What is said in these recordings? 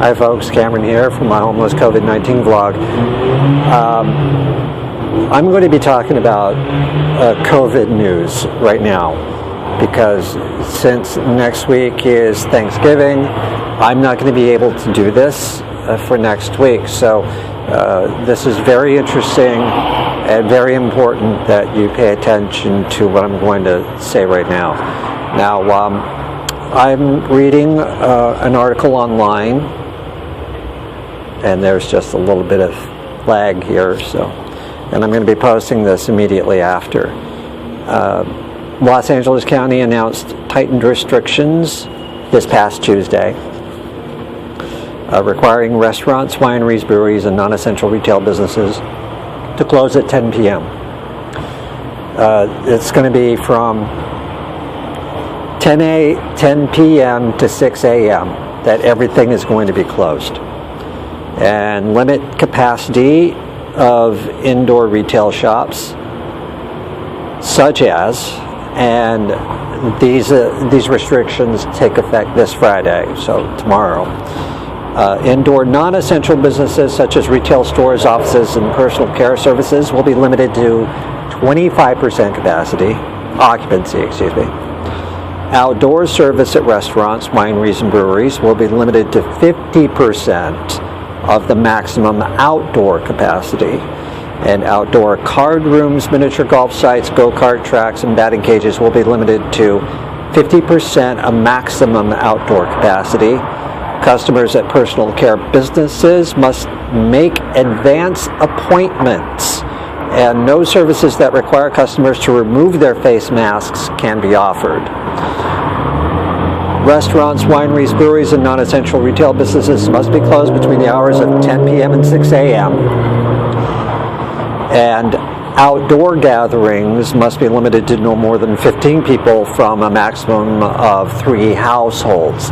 Hi folks, Cameron here from my homeless COVID-19 vlog. I'm going to be talking about COVID news right now because since next week is Thanksgiving, I'm not going to be able to do this for next week. So this is very interesting and very important that you pay attention to what I'm going to say right now. Now, I'm reading an article online, and there's just a little bit of lag here, and I'm going to be posting this immediately after. Los Angeles County announced tightened restrictions this past Tuesday, requiring restaurants, wineries, breweries, and non-essential retail businesses to close at 10 p.m. It's going to be from 10 p.m. to 6 a.m. that everything is going to be closed, and limit capacity of indoor retail shops, such as, and these restrictions take effect this Friday, so tomorrow. Indoor non-essential businesses such as retail stores, offices, and personal care services will be limited to 25% occupancy. Outdoor service at restaurants, wineries, and breweries will be limited to 50% of the maximum outdoor capacity. And outdoor card rooms, miniature golf sites, go-kart tracks, and batting cages will be limited to 50% of maximum outdoor capacity. Customers at personal care businesses must make advance appointments, and no services that require customers to remove their face masks can be offered. Restaurants, wineries, breweries, and non-essential retail businesses must be closed between the hours of 10 p.m. and 6 a.m. And outdoor gatherings must be limited to no more than 15 people from a maximum of 3 households.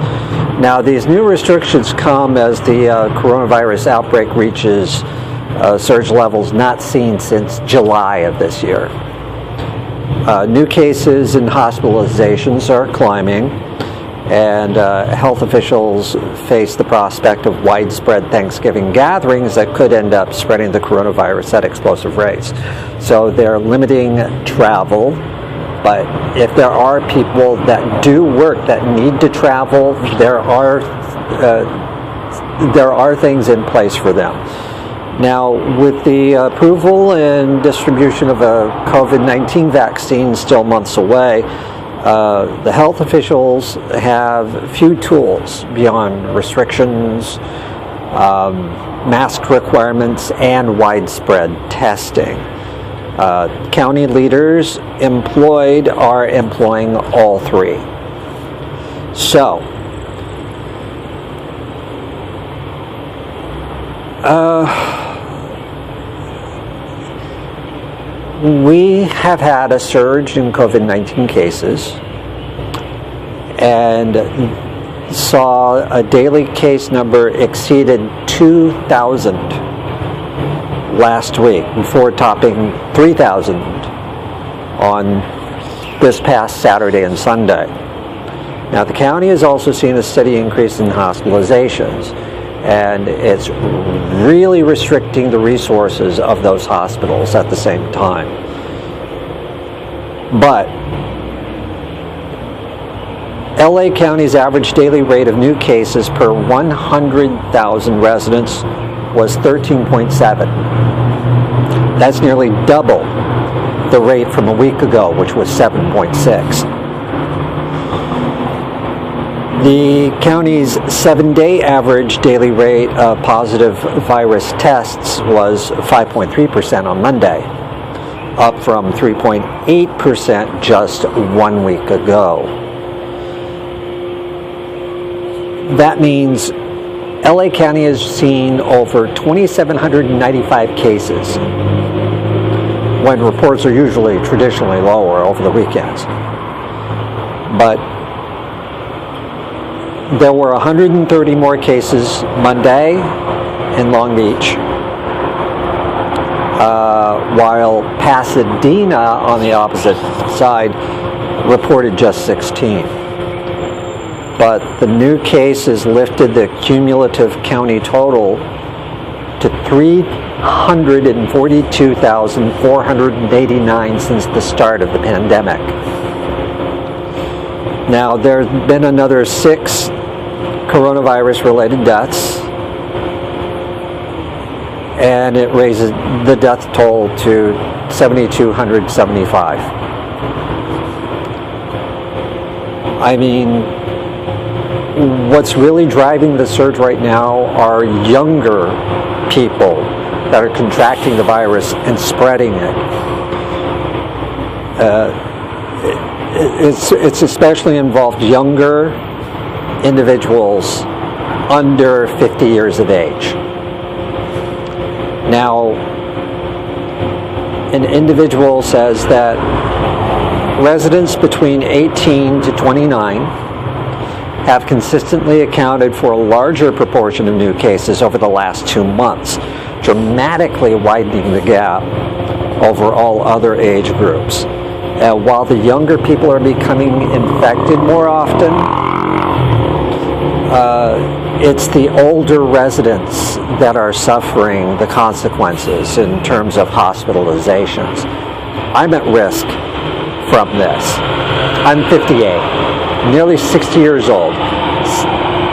Now, these new restrictions come as the coronavirus outbreak reaches surge levels not seen since July of this year. New cases and hospitalizations are climbing, and health officials face the prospect of widespread Thanksgiving gatherings that could end up spreading the coronavirus at explosive rates. So they're limiting travel, but if there are people that do work that need to travel, there are things in place for them. Now, with the approval and distribution of a COVID-19 vaccine still months away, the health officials have few tools beyond restrictions, mask requirements, and widespread testing. County leaders are employing all three. So, we have had a surge in COVID-19 cases and saw a daily case number exceeded 2,000 last week before topping 3,000 on this past Saturday and Sunday. Now, the county has also seen a steady increase in hospitalizations, and it's really restricting the resources of those hospitals at the same time. But LA County's average daily rate of new cases per 100,000 residents was 13.7. That's nearly double the rate from a week ago, which was 7.6. The county's 7-day average daily rate of positive virus tests was 5.3% on Monday, up from 3.8% just 1 week ago. That means LA County has seen over 2,795 cases, when reports are usually traditionally lower over the weekends. But there were 130 more cases Monday in Long Beach, while Pasadena, on the opposite side, reported just 16. but the new cases lifted the cumulative county total to 342,489 since the start of the pandemic. Now, there have been another 6 coronavirus-related deaths, and it raises the death toll to 7,275. I mean, what's really driving the surge right now are younger people that are contracting the virus and spreading it. It's especially involved younger individuals under 50 years of age. Now, an individual says that residents between 18 to 29 have consistently accounted for a larger proportion of new cases over the last 2 months, dramatically widening the gap over all other age groups. While the younger people are becoming infected more often, it's the older residents that are suffering the consequences in terms of hospitalizations. I'm at risk from this. I'm 58, nearly 60 years old.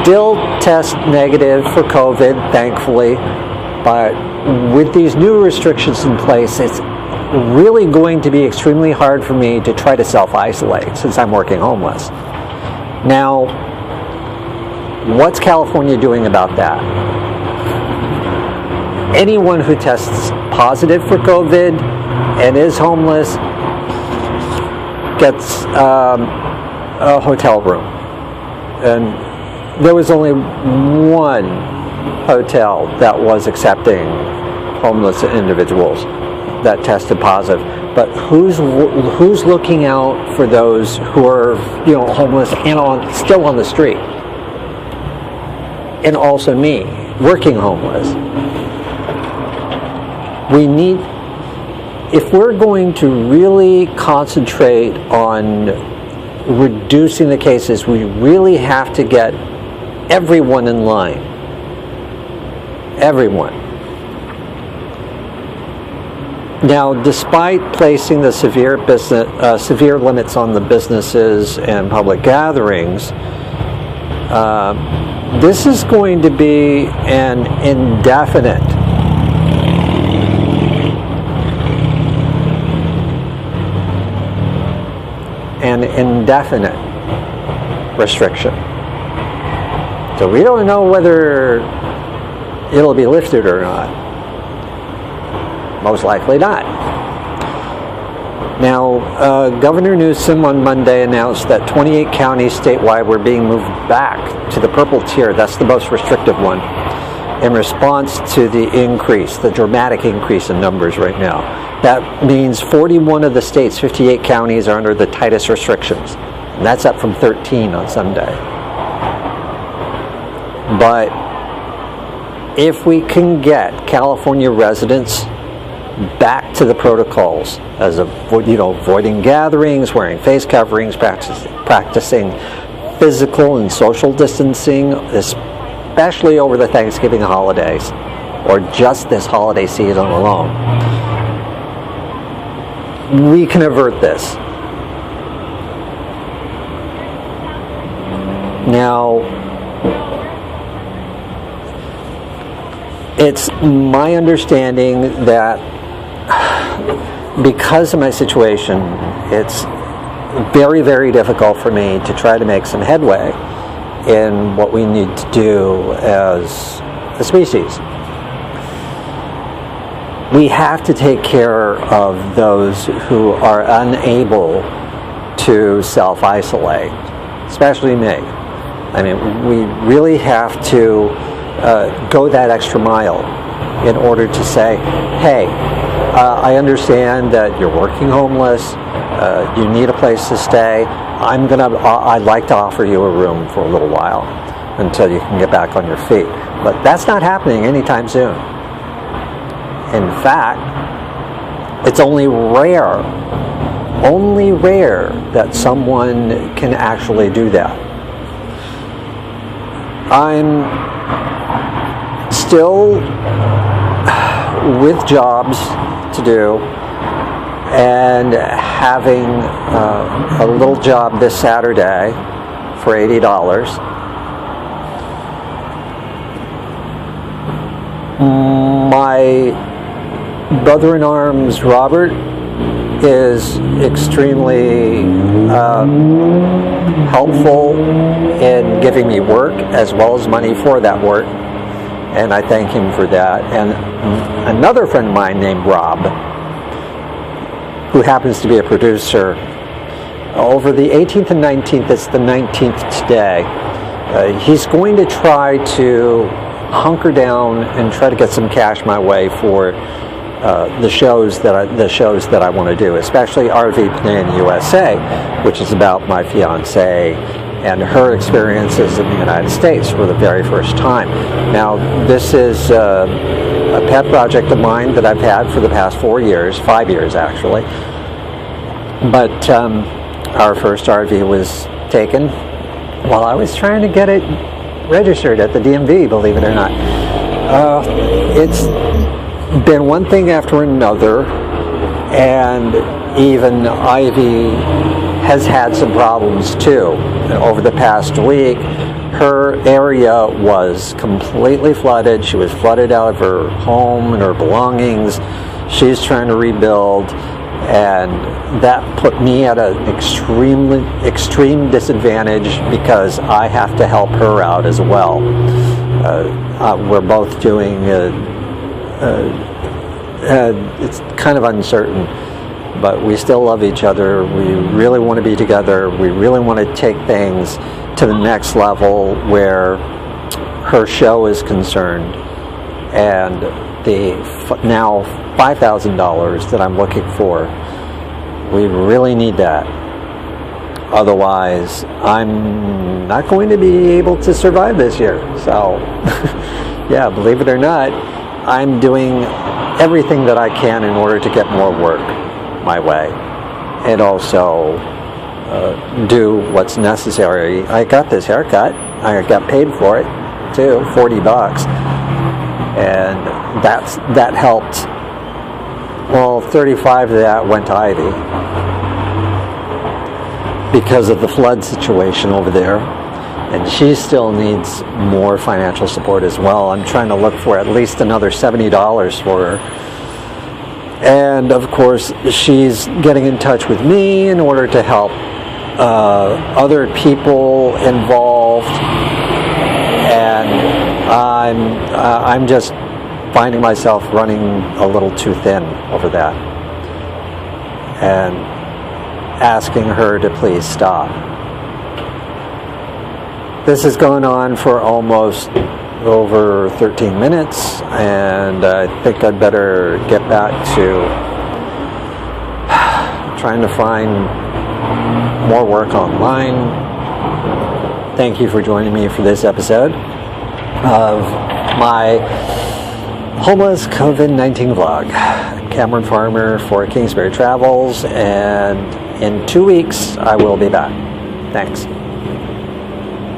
Still test negative for COVID, thankfully, but with these new restrictions in place, it's really going to be extremely hard for me to try to self-isolate since I'm working homeless. Now, what's California doing about that? Anyone who tests positive for COVID and is homeless gets a hotel room. And there was only one hotel that was accepting homeless individuals that tested positive. But who's looking out for those who are, homeless and still on the street? And also me, working homeless. If we're going to really concentrate on reducing the cases, we really have to get everyone in line. Everyone. Now, despite placing the severe limits on the businesses and public gatherings, this is going to be an indefinite restriction. So we don't know whether it'll be lifted or not. Most likely not. Now, Governor Newsom on Monday announced that 28 counties statewide were being moved back to the purple tier, that's the most restrictive one, in response to the dramatic increase in numbers right now. That means 41 of the state's 58 counties are under the tightest restrictions, and that's up from 13 on Sunday. But if we can get California residents back to the protocols as avoiding gatherings, wearing face coverings, practicing physical and social distancing, especially over the Thanksgiving holidays, or just this holiday season alone, we can avert this. Now, it's my understanding that because of my situation, it's very, very difficult for me to try to make some headway in what we need to do as a species. We have to take care of those who are unable to self-isolate, especially me. I mean, we really have to go that extra mile in order to say, hey, I understand that you're working homeless, you need a place to stay. I'd like to offer you a room for a little while until you can get back on your feet. But that's not happening anytime soon. In fact, it's only rare that someone can actually do that. I'm still with jobs to do and having a little job this Saturday for $80. My brother-in-arms, Robert, is extremely helpful in giving me work as well as money for that work, and I thank him for that. And another friend of mine named Rob, who happens to be a producer, over the 18th and 19th, it's the 19th today, he's going to try to hunker down and try to get some cash my way for the shows that I want to do, especially RV Plan USA, which is about my fiance and her experiences in the United States for the very first time. Now, this is a pet project of mine that I've had for the past 5 years actually. But our first RV was taken while I was trying to get it registered at the DMV, believe it or not. It's been one thing after another, and even Ivy has had some problems too. Over the past week, her area was completely flooded. She was flooded out of her home and her belongings. She's trying to rebuild, and that put me at an extreme disadvantage because I have to help her out as well. We're both doing it's kind of uncertain, but we still love each other. We really want to be together. We really want to take things to the next level where her show is concerned, and the now $5,000 that I'm looking for, we really need that. Otherwise, I'm not going to be able to survive this year. So, yeah, believe it or not, I'm doing everything that I can in order to get more work my way, and also do what's necessary. I got this haircut. I got paid for it too, $40, and that helped. Well, 35 of that went to Ivy because of the flood situation over there, and she still needs more financial support as well. I'm trying to look for at least another $70 for her. And of course, she's getting in touch with me in order to help other people involved, and I'm just finding myself running a little too thin over that, and asking her to please stop. This has gone on for almost over 13 minutes, and I think I'd better get back to trying to find more work online. Thank you for joining me for this episode of my homeless COVID-19 vlog. I'm Cameron Farmer for Kingsbury Travels, and in 2 weeks I will be back. Thanks.